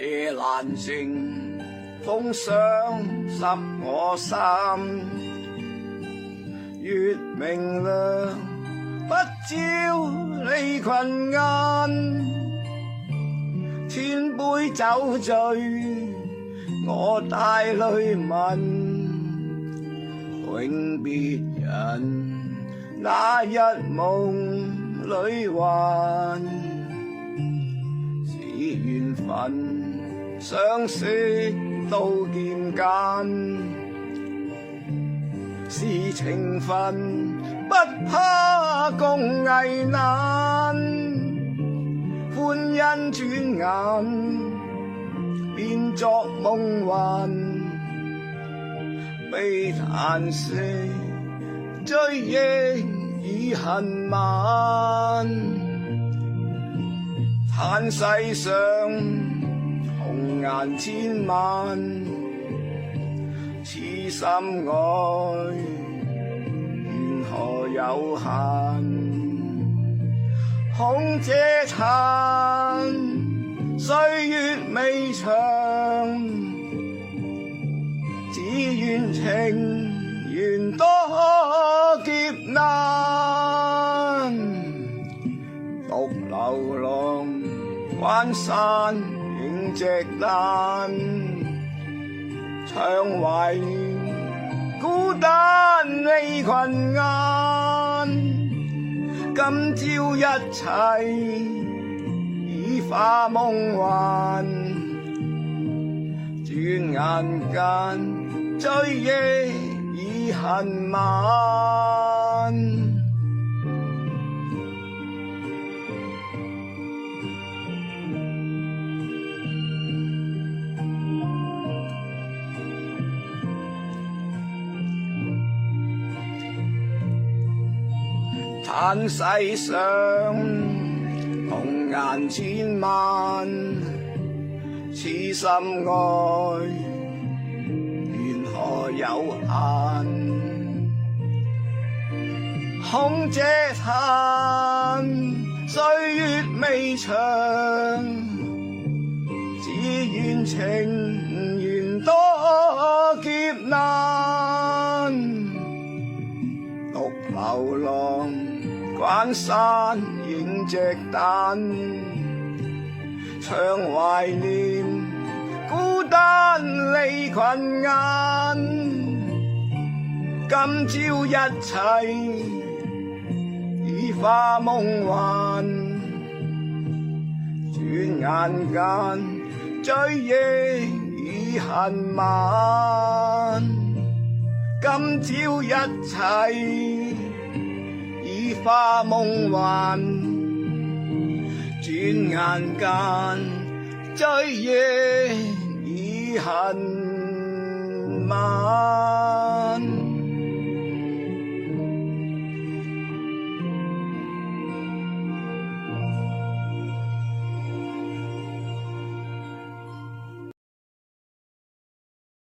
夜闌靜，風霜濕我心。月明亮，不照離群雁。千杯酒醉，我帶淚問，永別人，那日夢裏還是緣分，相識到見間，是情分，不怕共危難，歡欣轉眼變作夢幻，悲嘆息追憶已恨晚，嘆世上紅顏千萬，痴心愛緣何有限，空嗟嘆歲月未長，只願情緣多劫難，獨流浪關山影隻單，唱懷念孤單離群雁，今朝一切已化夢幻，轉眼間追憶已恨晚。嘆世上紅顏千萬，痴心愛緣何有限，空嗟嘆歲月未長，只願情緣多劫難，獨流浪關山影隻單，唱懷念孤單離群雁，今朝一切已化夢幻，轉眼間追憶已恨晚，今朝一切已化夢幻，轉眼間追憶已恨晚。